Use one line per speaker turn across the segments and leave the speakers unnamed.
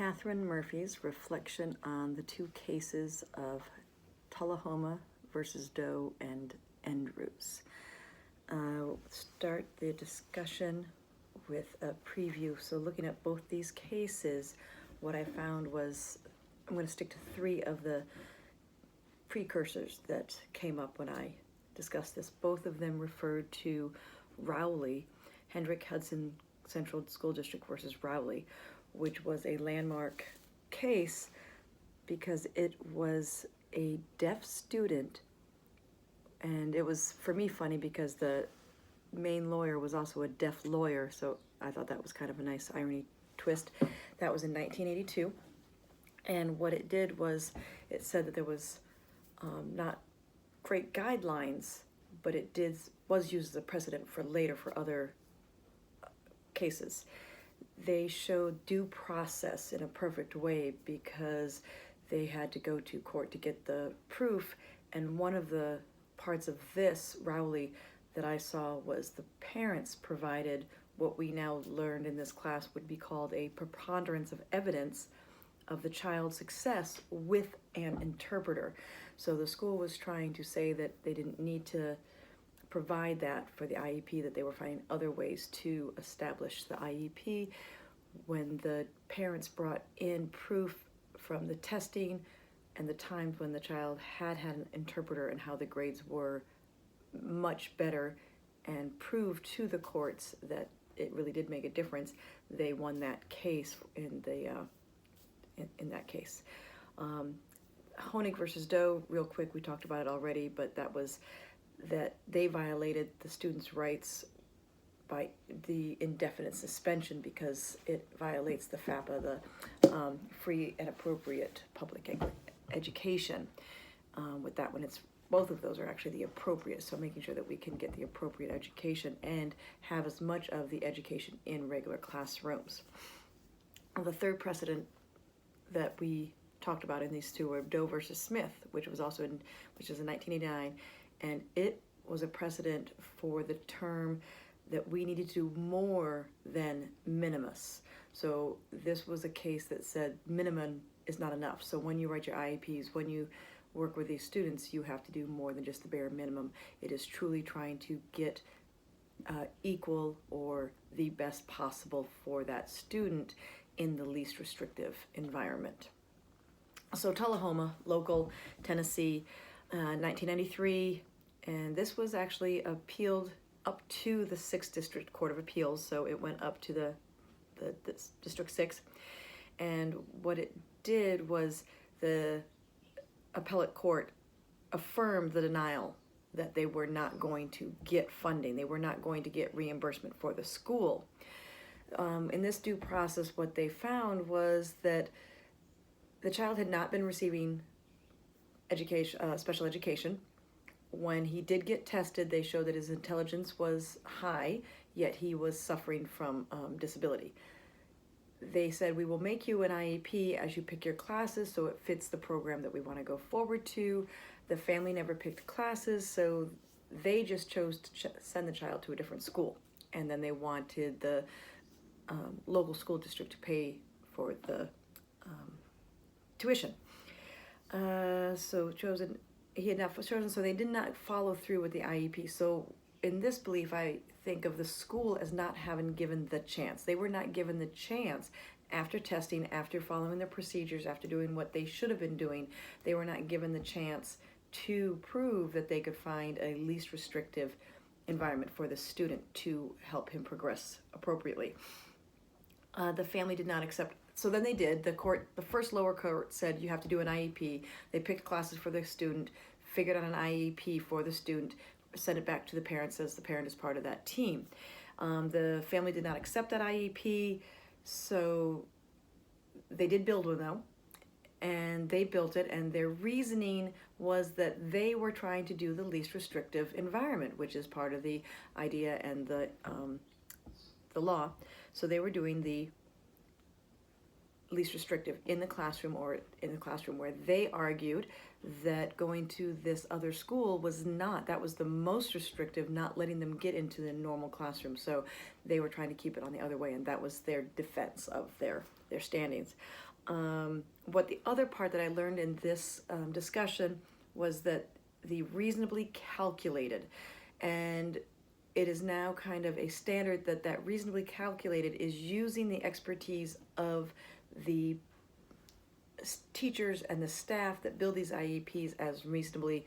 Catherine Murphy's reflection on the two cases of Tullahoma versus Doe and Andrews. We'll start the discussion with a preview. So looking at both these cases, what I found was, I'm going to stick to three of the precursors that came up when I discussed this. Both of them referred to Rowley, Hendrick Hudson Central School District versus Rowley, which was a landmark case because it was a deaf student, and it was, for me, funny because the main lawyer was also a deaf lawyer, so I thought that was kind of a nice irony twist. That was in 1982, and what it did was it said that there was not great guidelines, but it was used as a precedent for later for other cases. They showed due process in a perfect way because they had to go to court to get the proof, and one of the parts of this Rowley that I saw was the parents provided what we now learned in this class would be called a preponderance of evidence of the child's success with an interpreter. So the school was trying to say that they didn't need to provide that for the IEP, that they were finding other ways to establish the IEP. When the parents brought in proof from the testing and the times when the child had an interpreter and how the grades were much better, and proved to the courts that it really did make a difference, they won that case in that case. Honig versus Doe, real quick, we talked about it already, but that was that they violated the students' rights by the indefinite suspension because it violates the FAPA, the free and appropriate public education. With that one, it's both of those are actually the appropriate, so making sure that we can get the appropriate education and have as much of the education in regular classrooms. The third precedent that we talked about in these two were Doe versus Smith, which was in 1989, and it was a precedent for the term that we needed to do more than minimus. So this was a case that said minimum is not enough. So when you write your IEPs, when you work with these students, you have to do more than just the bare minimum. It is truly trying to get equal or the best possible for that student in the least restrictive environment. So Tullahoma, local, Tennessee, 1993, and this was actually appealed up to the 6th District Court of Appeals, so it went up to the District 6, and what it did was the appellate court affirmed the denial that they were not going to get funding, they were not going to get reimbursement for the school. In this due process, what they found was that the child had not been receiving education, special education. When he did get tested, they showed that his intelligence was high, yet he was suffering from disability. They said, we will make you an IEP as you pick your classes so it fits the program that we want to go forward to. The family never picked classes, so they just chose to send the child to a different school. And then they wanted the local school district to pay for the tuition. He had not chosen, so they did not follow through with the IEP. So in this belief, I think of the school as not having given the chance. They were not given the chance after testing, after following the procedures, after doing what they should have been doing. They were not given the chance to prove that they could find a least restrictive environment for the student to help him progress appropriately. The family did not accept. So then they did. The first lower court said you have to do an IEP. They picked classes for the student, figured out an IEP for the student, sent it back to the parents as the parent is part of that team. The family did not accept that IEP, so they did build one though, and they built it, and their reasoning was that they were trying to do the least restrictive environment, which is part of the idea and the law. So they were doing the least restrictive in the classroom, or in the classroom where they argued that going to this other school was not, that was the most restrictive, not letting them get into the normal classroom. So they were trying to keep it on the other way, and that was their defense of their standings. What the other part that I learned in this discussion was that the reasonably calculated, and it is now kind of a standard that reasonably calculated is using the expertise of the teachers and the staff that build these IEPs as reasonably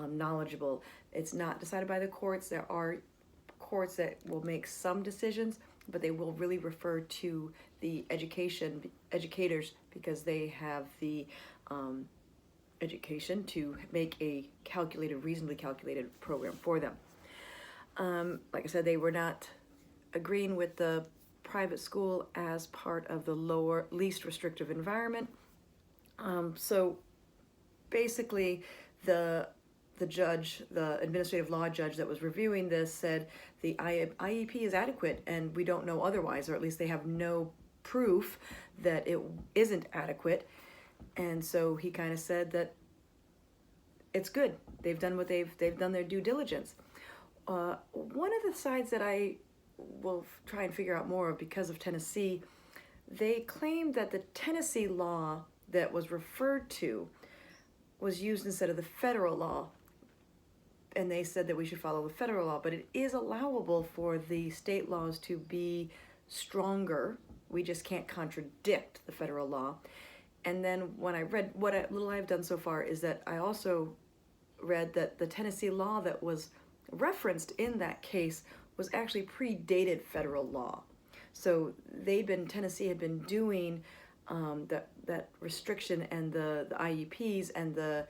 knowledgeable. It's not decided by the courts. There are courts that will make some decisions, but they will really refer to the educators because they have the education to make a reasonably calculated program for them. Like I said, they were not agreeing with the private school as part of the least restrictive environment. So basically, the judge, the administrative law judge that was reviewing this, said the IEP is adequate and we don't know otherwise, or at least they have no proof that it isn't adequate. And so he kind of said that it's good. They've done what they've done their due diligence. One of the sides that I will try and figure out more of because of Tennessee, they claimed that the Tennessee law that was referred to was used instead of the federal law. And they said that we should follow the federal law, but it is allowable for the state laws to be stronger. We just can't contradict the federal law. And then when I read little I've done so far is that I also read that the Tennessee law that was referenced in that case was actually predated federal law. So Tennessee had been doing that restriction and the IEPs and the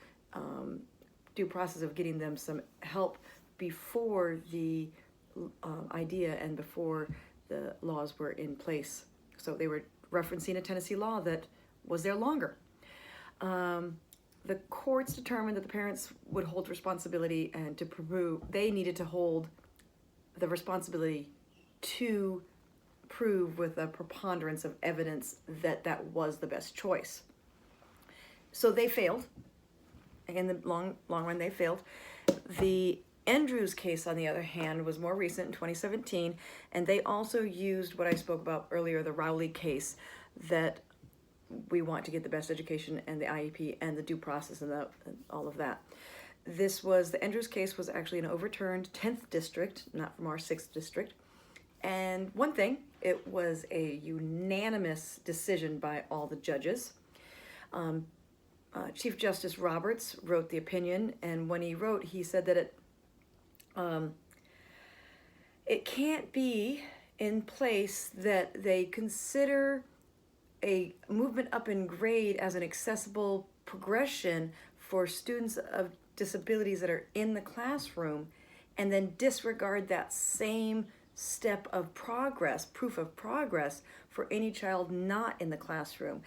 due process of getting them some help before the idea and before the laws were in place. So they were referencing a Tennessee law that was there longer. The courts determined that the parents would hold responsibility, and they needed to hold the responsibility to prove with a preponderance of evidence that was the best choice. So they failed. In the long run, they failed. The Andrews case, on the other hand, was more recent in 2017, and they also used what I spoke about earlier, the Rowley case, that we want to get the best education and the IEP and the due process and all of that. The Andrews case was actually an overturned 10th district, not from our 6th district. And one thing, it was a unanimous decision by all the judges. Chief Justice Roberts wrote the opinion, and when he wrote, he said that it can't be in place that they consider a movement up in grade as an accessible progression for students of disabilities that are in the classroom, and then disregard that same step of progress, proof of progress, for any child not in the classroom.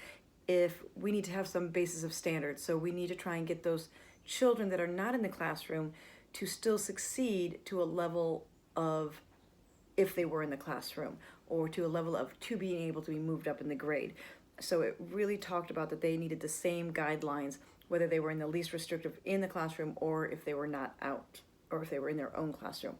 If we need to have some basis of standards, so we need to try and get those children that are not in the classroom to still succeed to a level of if they were in the classroom, or to a level of being able to be moved up in the grade. So it really talked about that they needed the same guidelines, whether they were in the least restrictive in the classroom or if they were not out, or if they were in their own classroom.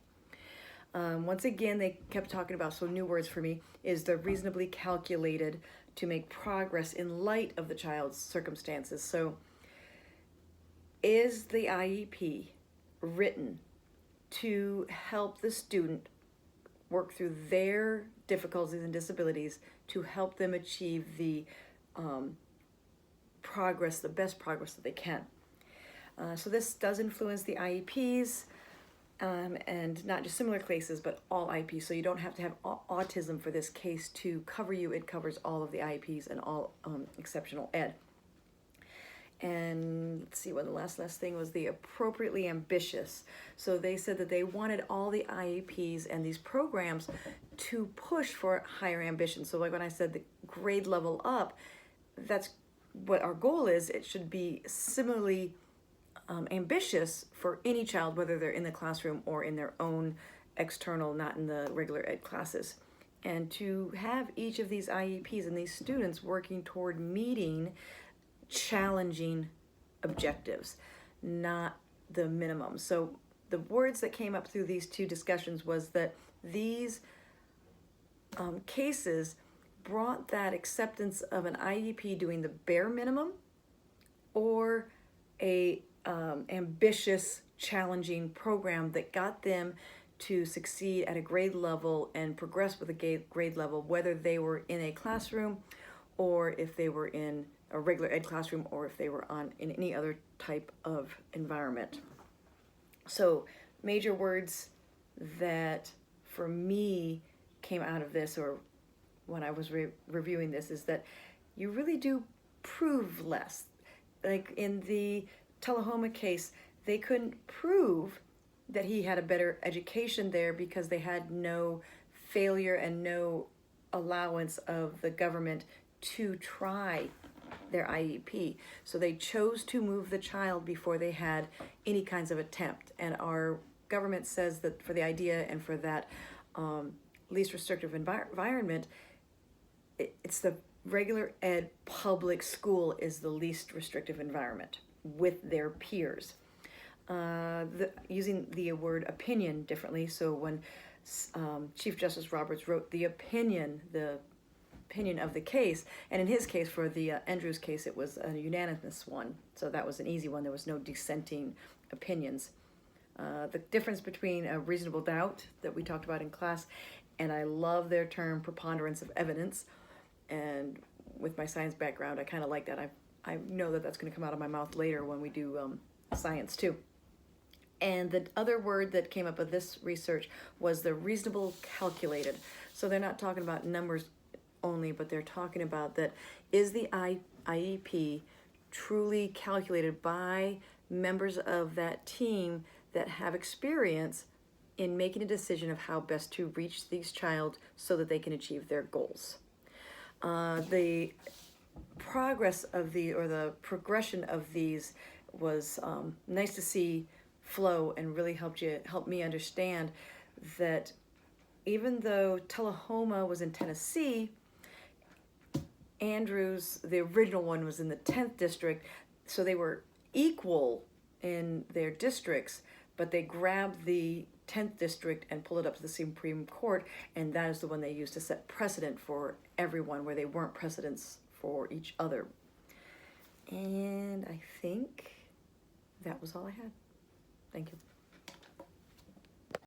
Once again, they kept talking about, so new words for me, is the reasonably calculated to make progress in light of the child's circumstances. So is the IEP written to help the student work through their difficulties and disabilities to help them achieve the progress, the best progress that they can? So this does influence the IEPs, and not just similar cases, but all IEPs. So you don't have to have autism for this case to cover you. It covers all of the IEPs and all exceptional ed. And let's see, what the last thing was, the appropriately ambitious. So they said that they wanted all the IEPs and these programs to push for higher ambition. So like when I said the grade level up, that's what our goal is. It should be similarly ambitious for any child, whether they're in the classroom or in their own external, not in the regular ed classes. And to have each of these IEPs and these students working toward meeting challenging objectives, not the minimum. So the words that came up through these two discussions was that these cases brought that acceptance of an IEP doing the bare minimum or a ambitious, challenging program that got them to succeed at a grade level and progress with a grade level, whether they were in a classroom or if they were in a regular ed classroom or if they were in any other type of environment. So major words that for me came out of this, or when I was reviewing this, is that you really do prove less. Like in the Tullahoma case, they couldn't prove that he had a better education there because they had no failure and no allowance of the government to try their IEP. So they chose to move the child before they had any kinds of attempt. And our government says that for the idea and for that least restrictive environment, it's the regular ed public school is the least restrictive environment with their peers. Using the word opinion differently. So when Chief Justice Roberts wrote the opinion of the case, and in his case, for the Andrews case, it was a unanimous one. So that was an easy one. There was no dissenting opinions. The difference between a reasonable doubt that we talked about in class, and I love their term preponderance of evidence. And with my science background, I kind of like that. I know that that's going to come out of my mouth later when we do science too. And the other word that came up with this research was the reasonable calculated. So they're not talking about numbers only, but they're talking about that is the IEP truly calculated by members of that team that have experience in making a decision of how best to reach these child so that they can achieve their goals. The progress of the progression of these was nice to see flow, and really helped me understand that even though Tullahoma was in Tennessee, Andrews, the original one, was in the 10th district, so they were equal in their districts, but they grabbed the 10th district and pulled it up to the Supreme Court, and that is the one they used to set precedent for everyone, where they weren't precedents for each other. And I think that was all I had. Thank you.